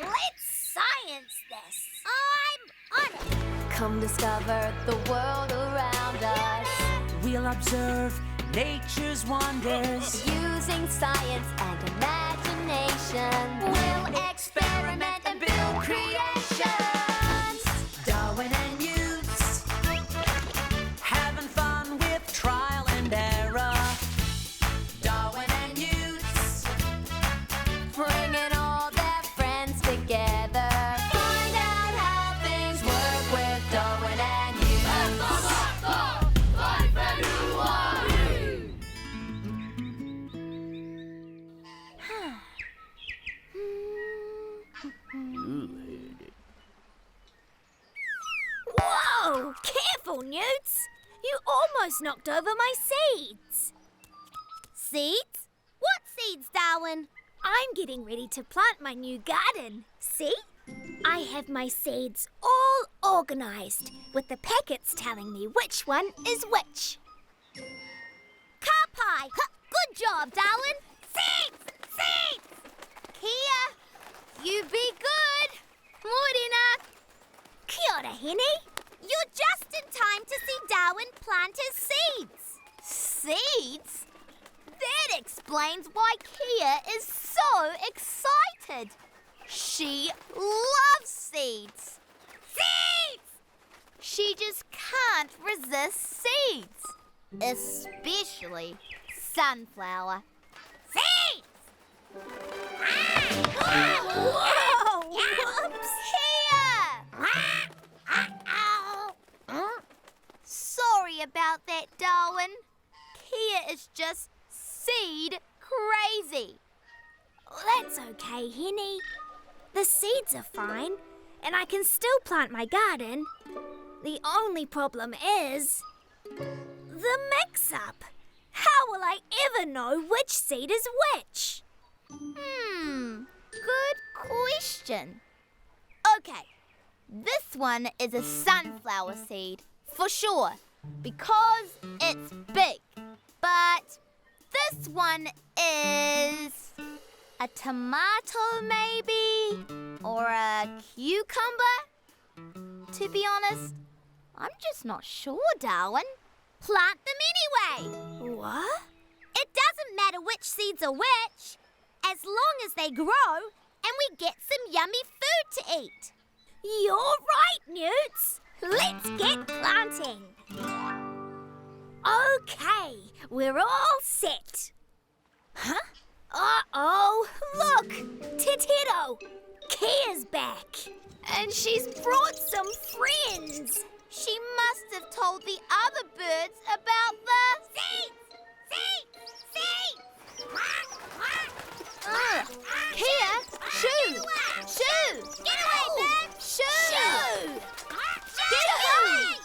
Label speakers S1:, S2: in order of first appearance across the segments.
S1: Let's science this. I'm on it.
S2: Come discover the world around us.
S3: We'll observe nature's wonders.
S2: Using science and imagination, we'll experiment and build creations.
S3: Darwin and Newts, having fun with trial and error. Darwin and Newts,
S2: Bringing all their friends together. Find out how things work with Darwin and Newts.
S1: Whoa! Careful, Newts. You almost knocked over my seeds. Seeds? What seeds, Darwin? I'm getting ready to plant my new garden. See? I have my seeds all organised, with the packets telling me which one is which. Car pie! Good job, Darwin! Seeds! Seeds! Kia, you be good! Morena! Kia ora, Henny. You're just in time to see Darwin plant his seeds. Seeds? That explains why Kia is so excited. She loves seeds. Seeds! She just can't resist seeds. Especially sunflower. Seeds! Whoa! Whoops! Kia! Sorry about that, Darwin. Kia is just seed crazy. That's okay, Henny. The seeds are fine, and I can still plant my garden. The only problem is the mix-up. How will I ever know which seed is which? Good question. Okay, this one is a sunflower seed, for sure, because it's big. But this one is a tomato, maybe? Or a cucumber? To be honest, I'm just not sure, Darwin. Plant them anyway. What? It doesn't matter which seeds are which, as long as they grow and we get some yummy food to eat. You're right, Newts. Let's get planting. Okay, we're all set. Huh? Uh-oh, look! Titito! Kia's back. And she's brought some friends. She must have told the other birds about the seeds! Seeds! Seeds! Kia, shoo! Shoo! Get away, bird! Shoo! Get away!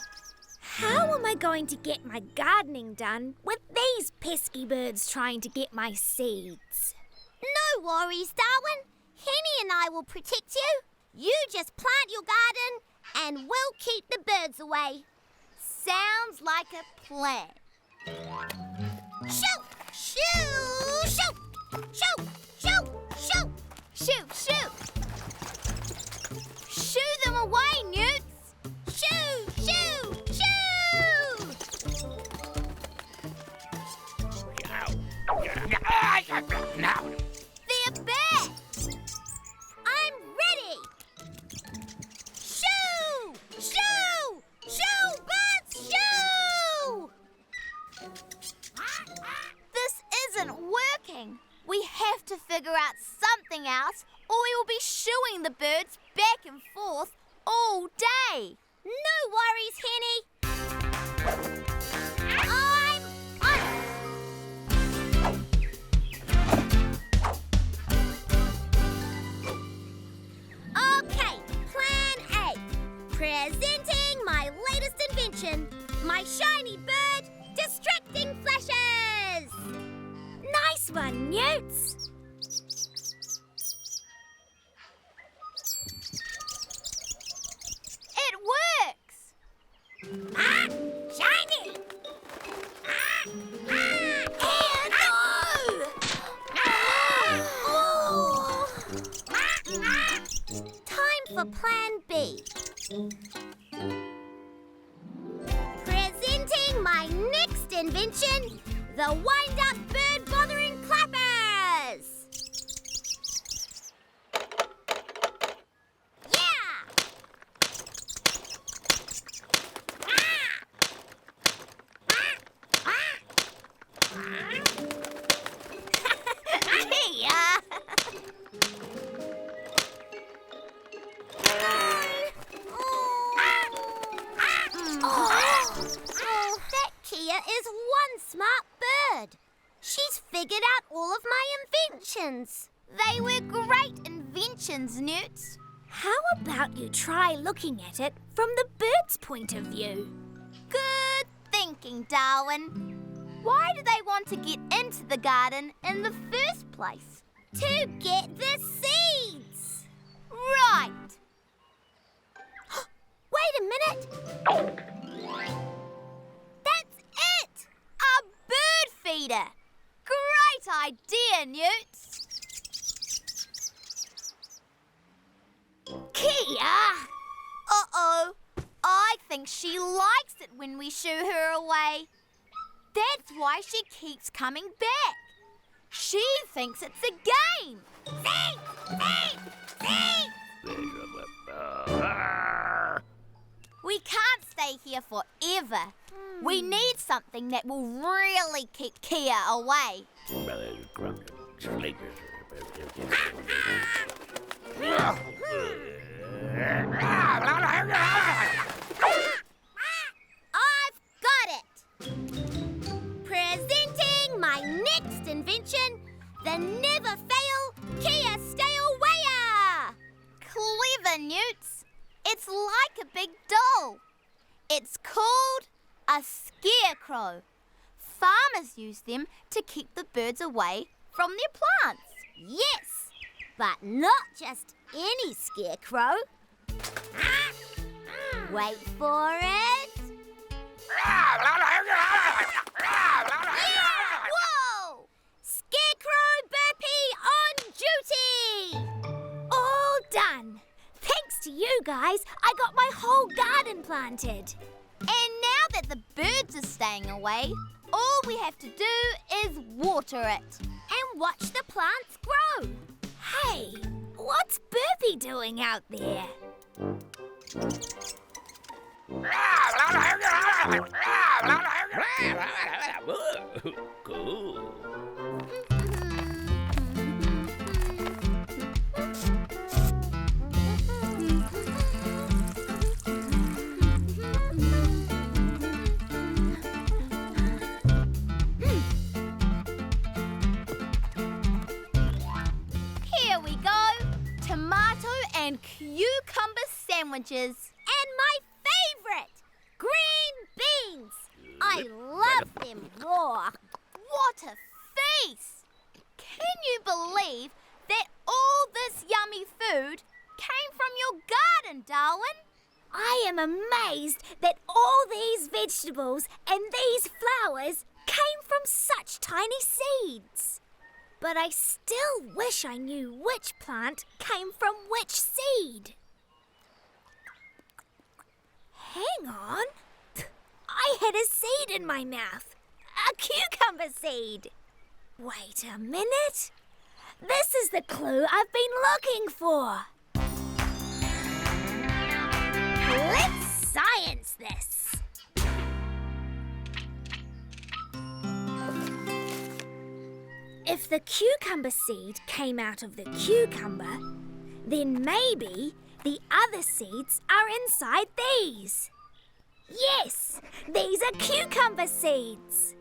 S1: How am I going to get my gardening done with these pesky birds trying to get my seeds? No worries, Darwin. Henny and I will protect you. You just plant your garden and we'll keep the birds away. Sounds like a plan. Shoot! Shoo! Shoot! Shoot! Shoot! Shoot! Shoot! Shoot! Shoo them away, Newts! Shoo! Shoo!
S3: now.
S1: They're back! I'm ready! Shoo! Shoo! Shoo, birds, shoo! This isn't working. We have to figure out something else or we will be shooing the birds back and forth all day. No worries, Henny. I'm on it. Okay, plan A. Presenting my latest invention, my shiny bird distracting flashes. Nice one, Newts. It works. Ah, shiny. Oh, no! for Plan B. Presenting my next invention, the wind-up bird-bothering clappers! Yeah! That Kia is one smart bird. She's figured out all of my inventions. They were great inventions, Newts. How about you try looking at it from the bird's point of view? Good thinking, Darwin. Why do they want to get into the garden in the first place? To get the seeds. Right. Wait a minute. That's it! A bird feeder. Great idea, Newts. Kia! Uh-oh. I think she likes it when we shoo her away. That's why she keeps coming back. She thinks it's a game. See! We can't stay here forever. We need something that will really keep Kia away. I've got it! Presenting my next invention, the never-fail Kia Stay-Awayer! Clever, Newts. It's like a big doll. It's called a scarecrow. Farmers use them to keep the birds away from their plants. Yes, but not just any scarecrow. Wait for it. Whoa! Scarecrow Burpee on duty! All done. Thanks to you guys, I got my whole garden planted. And now that the birds are staying away, all we have to do is water it. And watch the plants grow. Hey, what's Burpee doing out there?
S4: Cool.
S1: Here we go. Tomato and cucumber sandwiches. And my favourite, green beans. I love them raw. What a feast! Can you believe that all this yummy food came from your garden, Darwin? I am amazed that all these vegetables and these flowers came from such tiny seeds. But I still wish I knew which plant came from which seed. Hang on. I had a seed in my mouth. A cucumber seed. Wait a minute. This is the clue I've been looking for. Let's science this. If the cucumber seed came out of the cucumber, then maybe the other seeds are inside these. Yes, these are cucumber seeds.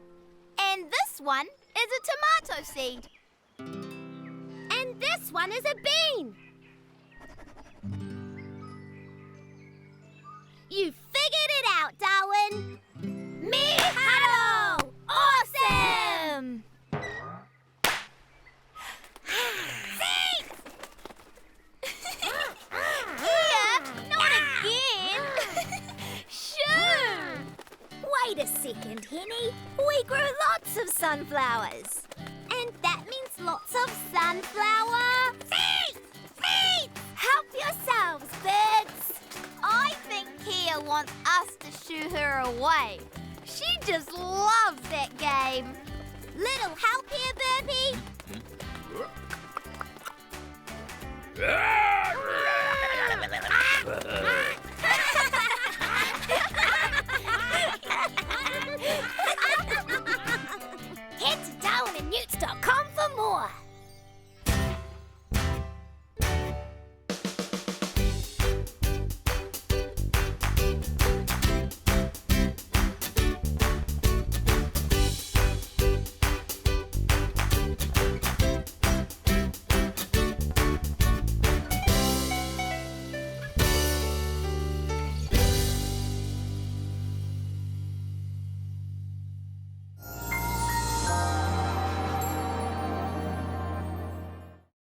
S1: And this one is a tomato seed. And this one is a bean. You figured it out, Darwin. Mahalo! Awesome! Here, not again. Shoo! Wait a second, Henny. We grew lots of sunflowers. And that means lots of sunflower seeds! Seeds! Help yourselves, birds! wants us to shoo her away. She just loves that game. Little help here, Burpee?